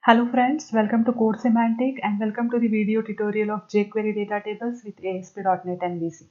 Hello friends, welcome to Code Semantic and welcome to the video tutorial of jQuery Datatables with ASP.NET MVC.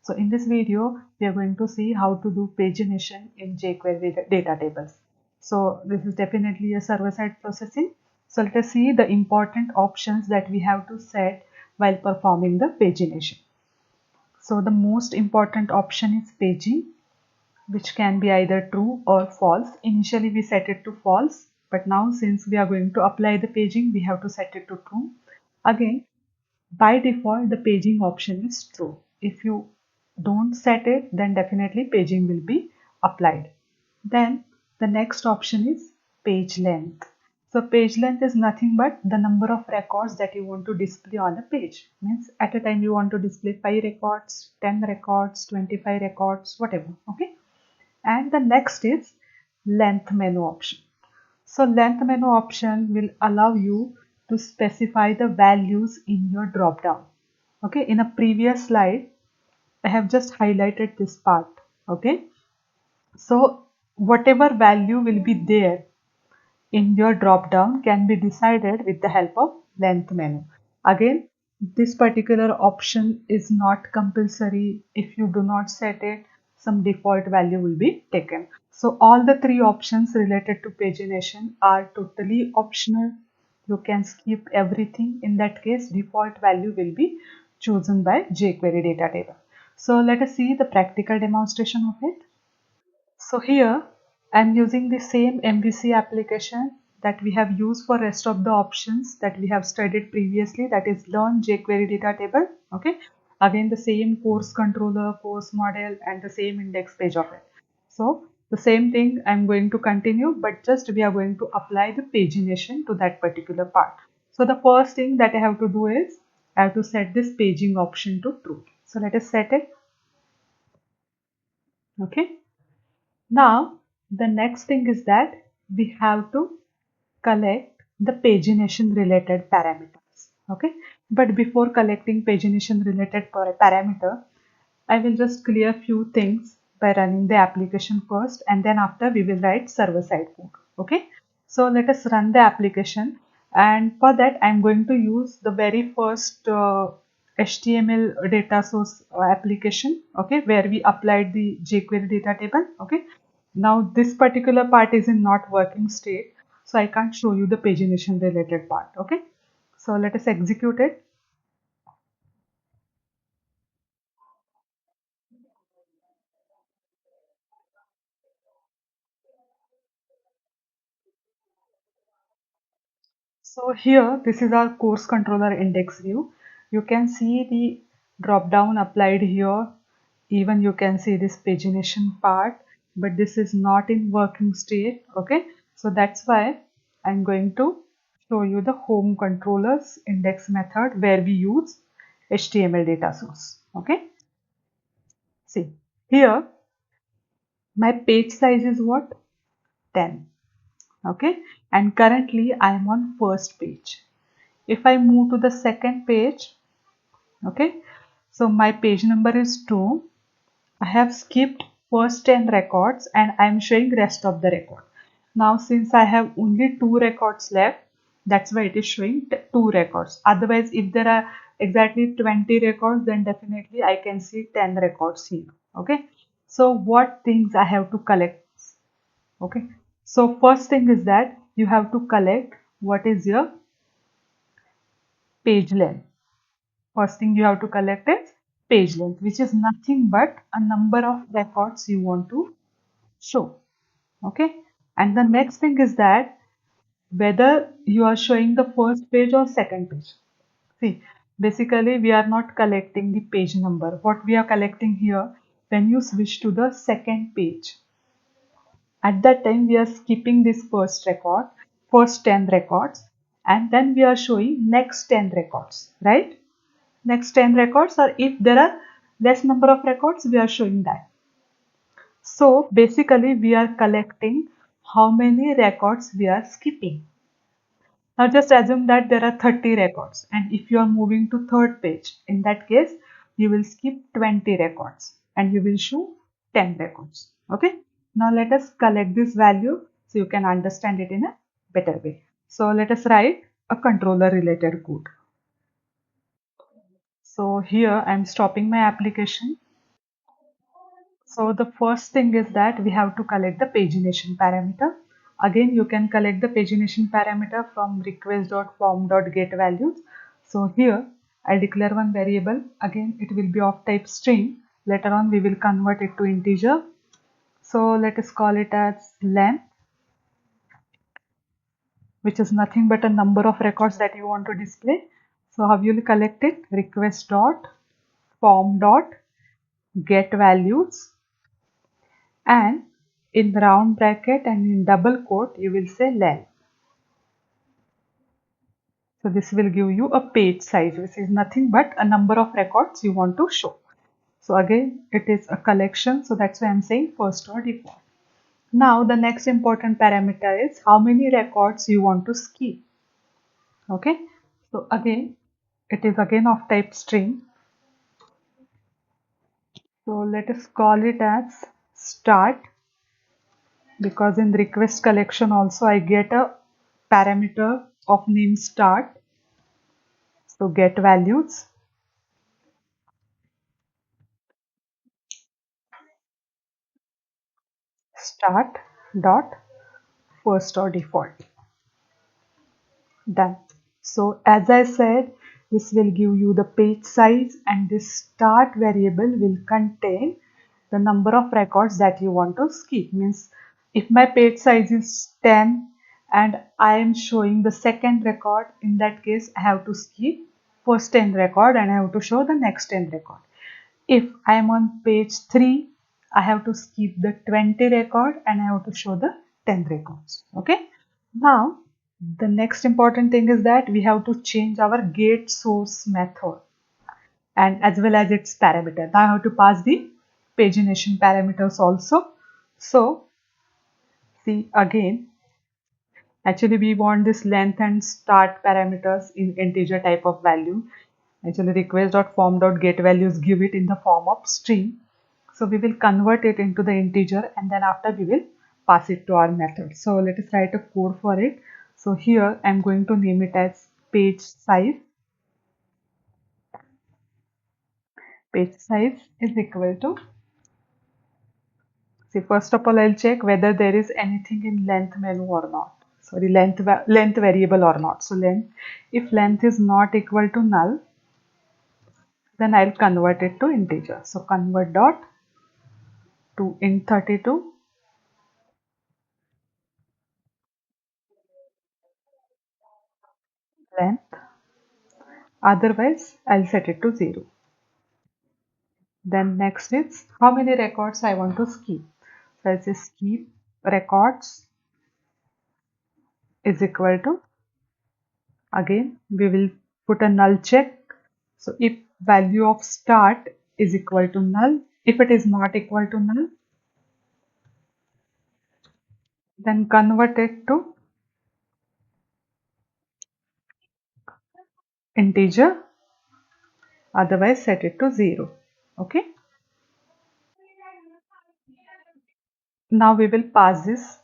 So in this video, we are going to see how to do pagination in jQuery Datatables. So this is definitely a server-side processing. So let us see the important options that we have to set while performing the pagination. So the most important option is paging, which can be either true or false. Initially we set it to false, but now since we are going to apply the paging, we have to set it to true. Again, by default the paging option is true. If you don't set it, then definitely paging will be applied. Then the next option is page length. So page length is nothing but the number of records that you want to display on a page. Means at a time you want to display 5 records, 10 records, 25 records, whatever. Okay. And the next is length menu option. So length menu option will allow you to specify the values in your drop down. Okay, in a previous slide I have just highlighted this part. Okay, so whatever value will be there in your drop down can be decided with the help of length menu. Again, this particular option is not compulsory. If you do not set it, some default value will be taken. So all the three options related to pagination are totally optional. You can skip everything. In that case, default value will be chosen by jQuery data table. So let us see the practical demonstration of it. So here I'm using the same MVC application that we have used for rest of the options that we have studied previously, that is learn jQuery data table. Okay, again the same course controller, course model and the same index page of it. So the same thing I'm going to continue, but just we are going to apply the pagination to that particular part. So the first thing that I have to do is I have to set this paging option to true. So let us set it. Okay. Now, the next thing is that we have to collect the pagination related parameters. Okay, but before collecting pagination related parameter, I will just clear few things by running the application first, and then after we will write server side code. Okay, so let us run the application, and for that I'm going to use the very first HTML data source application, okay, where we applied the jQuery data table. Okay, now this particular part is in not working state, so I can't show you the pagination related part. Okay, so let us execute it. So here, this is our course controller index view. You can see the drop down applied here. Even you can see this pagination part, but this is not in working state. Okay, so that's why I'm going to show you the home controllers index method where we use HTML data source. Okay, see here my page size is what? 10. Okay, and currently I am on first page. If I move to the second page, okay, so my page number is 2. I have skipped first 10 records and I am showing rest of the record. Now since I have only 2 records left, that's why it is showing 2 records. Otherwise, if there are exactly 20 records, then definitely I can see 10 records here. Okay, so what things I have to collect? Okay, so first thing is that you have to collect what is your page length. First thing you have to collect is page length, which is nothing but a number of records you want to show. Okay, and the next thing is that whether you are showing the first page or second page. See, basically we are not collecting the page number. What we are collecting here, when you switch to the second page, at that time we are skipping this first record, first 10 records, and then we are showing next 10 records, right? Next 10 records, or if there are less number of records, we are showing that. So basically we are collecting how many records we are skipping. Now just assume that there are 30 records, and if you are moving to third page, in that case you will skip 20 records and you will show 10 records. Okay, now let us collect this value so you can understand it in a better way. So let us write a controller related code. So here I'm stopping my application. So the first thing is that we have to collect the pagination parameter. Again, you can collect the pagination parameter from request.form.getValues. So here I declare one variable. Again, it will be of type string. Later on, we will convert it to integer. So let us call it as length, which is nothing but a number of records that you want to display. So how you will collect it? Request.form.getValues, and in round bracket and in double quote you will say length. So this will give you a page size, which is nothing but a number of records you want to show. So again, it is a collection, so that's why I'm saying first or default. Now the next important parameter is how many records you want to skip. Okay, so again it is again of type string. So let us call it as start, because in request collection also I get a parameter of name start. So get values, start dot first or default. Done. So as I said, this will give you the page size, and this start variable will contain the number of records that you want to skip. Means if my page size is 10 and I am showing the second record, in that case I have to skip first 10 record and I have to show the next 10 record. If I am on page 3, I have to skip the 20 record and I have to show the 10 records. Okay. Now, the next important thing is that we have to change our get source method and as well as its parameter. Now I have to pass the pagination parameters also. So, see again, actually we want this length and start parameters in integer type of value. Actually request.form.getValues give it in the form of string. So we will convert it into the integer and then after we will pass it to our method. So let us write a code for it. So here I am going to name it as page size. Page size is equal to, see, first of all I'll check whether there is anything in length menu or not. Sorry, length variable or not. So length, if length is not equal to null, then I'll convert it to integer. So convert dot to int32 length, otherwise I'll set it to 0. Then next is how many records I want to skip. So I'll say skip records is equal to, again we will put a null check. So if value of start is equal to null, if it is not equal to null, then convert it to integer, otherwise set it to 0. Okay. Now we will pass this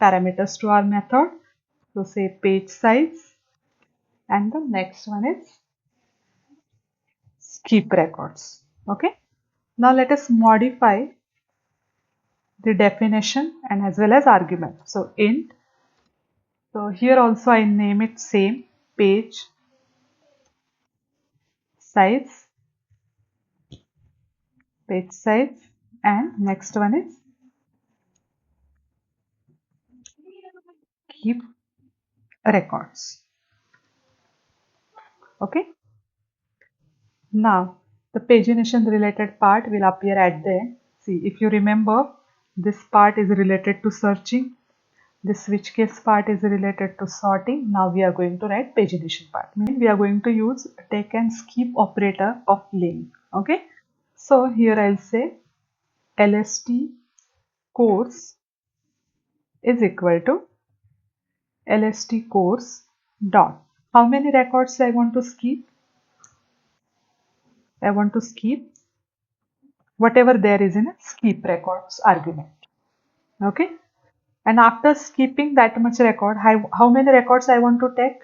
parameters to our method. So say page size, and the next one is skip records. Okay. Now let us modify the definition and as well as argument. So int, so here also I name it same page size, and next one is keep records. Okay. Now the pagination related part will appear at the end. See, if you remember, this part is related to searching. The switch case part is related to sorting. Now we are going to write pagination part. We are going to use take and skip operator of link. Okay. So here I'll say lst course is equal to lst course dot. How many records I want to skip? I want to skip whatever there is in a skip records argument. Okay. And after skipping that much record, how many records I want to take?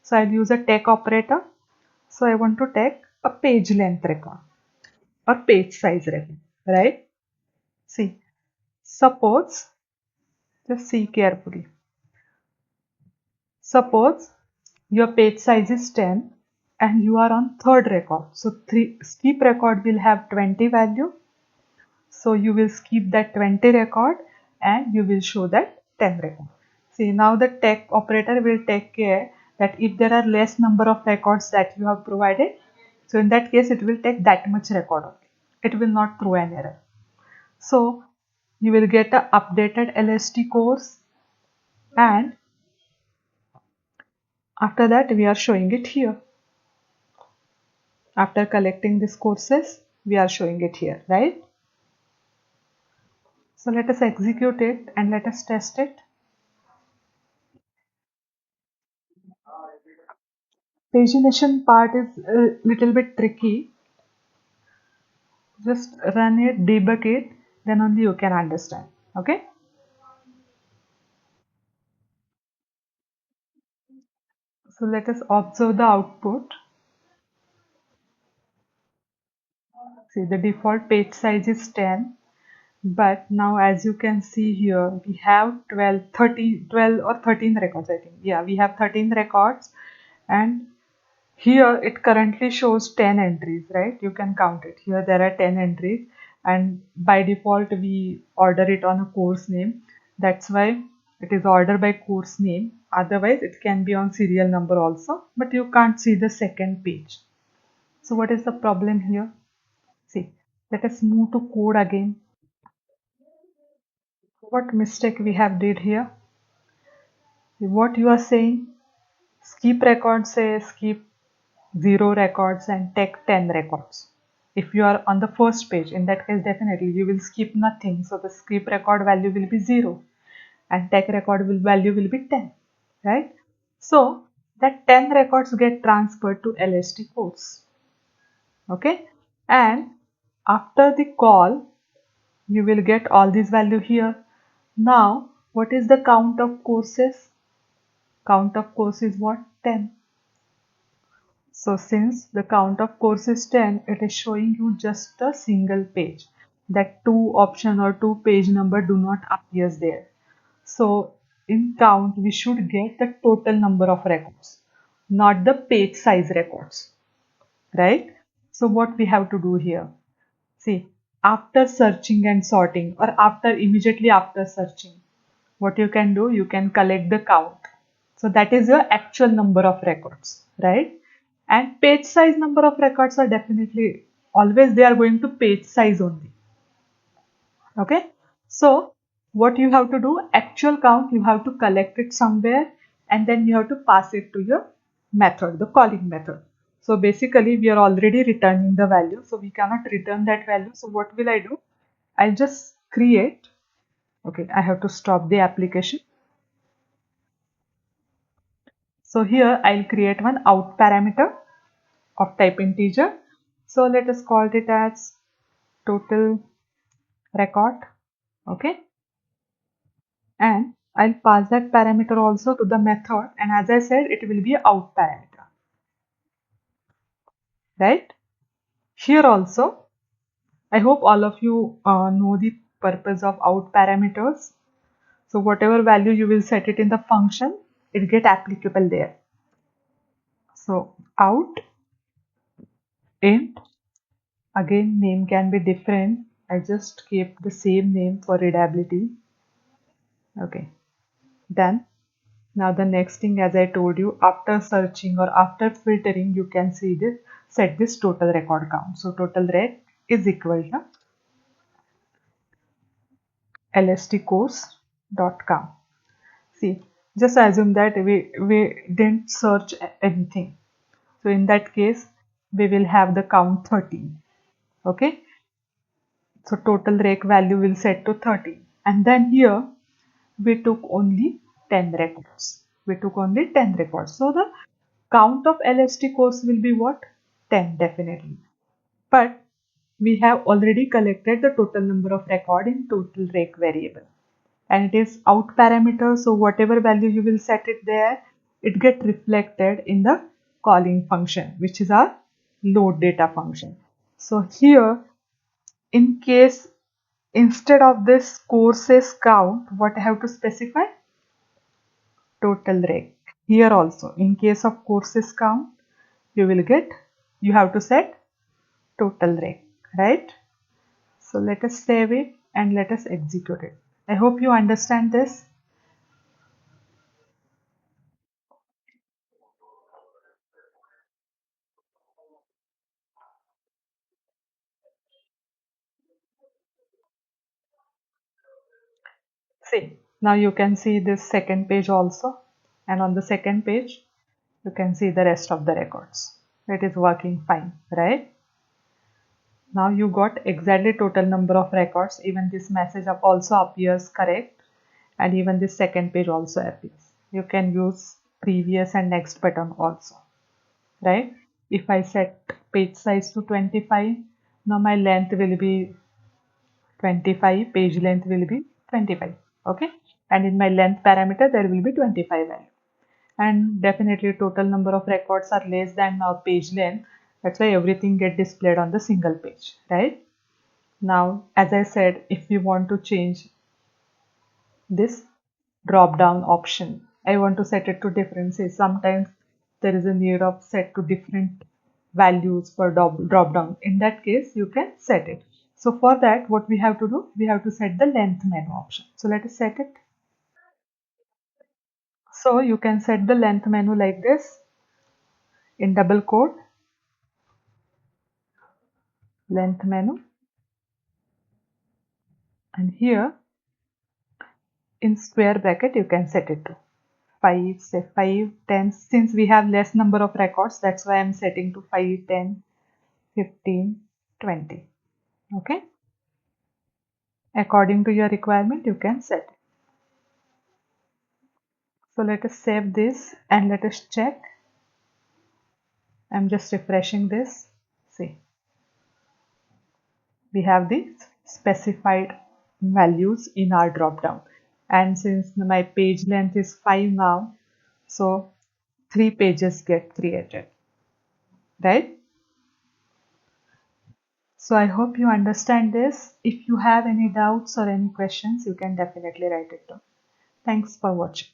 So I'll use a take operator. So I want to take a page length record or page size record, right? See, suppose, just see carefully. Suppose your page size is 10 and you are on third record. So skip record will have 20 value. So you will skip that 20 record and you will show that 10 record. See, now the take operator will take care that if there are less number of records that you have provided, so in that case it will take that much record only. It will not throw an error. So you will get a updated LST course, and after that we are showing it here. After collecting these courses, we are showing it here, right? So let us execute it and let us test it. Pagination part is a little bit tricky. Just run it, debug it, then only you can understand. Okay. So let us observe the output. See, the default page size is 10. But now as you can see here, we have 12 or 13 records, I think. Yeah, we have 13 records, and here it currently shows 10 entries, right? You can count it. Here there are 10 entries, and by default we order it on a course name. That's why it is ordered by course name. Otherwise it can be on serial number also, but you can't see the second page. So what is the problem here? See, let us move to code again. What mistake we have did here? What you are saying? Skip records say skip 0 records and take 10 records. If you are on the first page, in that case definitely you will skip nothing. So the skip record value will be 0 and take record value will be 10, right? So that 10 records get transferred to LST course. Okay, and after the call you will get all these value here. Now what is the count of courses? Count of course is what? 10. So since the count of course is 10, it is showing you just a single page. That two option or two page number do not appear there. So in count, we should get the total number of records, not the page size records, right? So what we have to do here? See, after searching and sorting, or after immediately after searching, what you can do, you can collect the count. So that is your actual number of records, right? And page size number of records are definitely always they are going to page size only. Okay. So what you have to do, actual count, you have to collect it somewhere and then you have to pass it to your method, the calling method. So basically we are already returning the value. So we cannot return that value. So what will I do? I'll just create. Okay, I have to stop the application. So here I'll create one out parameter of type integer. So let us call it as total record. Okay. And I'll pass that parameter also to the method. And as I said, it will be a out parameter. Right. Here also, I hope all of you know the purpose of out parameters. So whatever value you will set it in the function, it get applicable there. So out int, again name can be different. I just keep the same name for readability. Okay, done. Now the next thing, as I told you, after searching or after filtering, you can see this, set this total record count. So total rec is equal to lstcourse.count. See, just assume that we didn't search anything. So in that case, we will have the count 13. Okay. So total rec value will set to 13. And then here we took only 10 records. We took only 10 records. So the count of LST course will be what? 10 definitely. But we have already collected the total number of record in total rec variable. and it is out parameter. So whatever value you will set it there, it get reflected in the calling function, which is our load data function. So here, in case instead of this courses count, what I have to specify? Total rec. Here also, in case of courses count, you have to set total rec, right? So let us save it and let us execute it. I hope you understand this. See, now you can see this second page also, and on the second page, you can see the rest of the records. It is working fine, right? Now you got exactly total number of records. Even this message also appears correct, and even this second page also appears. You can use previous and next button also, right? If I set page size to 25, now my length will be 25, page length will be 25, okay? And in my length parameter, there will be 25 value. And definitely total number of records are less than our page length. That's why everything get displayed on the single page, right? Now, as I said, if we want to change this drop down option, I want to set it to different. Say sometimes there is a need of set to different values for drop down. In that case, you can set it. So for that, what we have to do, we have to set the length menu option. So let us set it. So you can set the length menu like this in double quote, length menu, and here in square bracket you can set it to 5, say 5, 10. Since we have less number of records, that's why I'm setting to 5, 10, 15, 20. Okay, according to your requirement you can set it. So let us save this and let us check. I'm just refreshing this. See, we have the specified values in our drop down, and since my page length is 5 now, so 3 pages get created, right? So I hope you understand this. If you have any doubts or any questions, you can definitely write it down. Thanks for watching.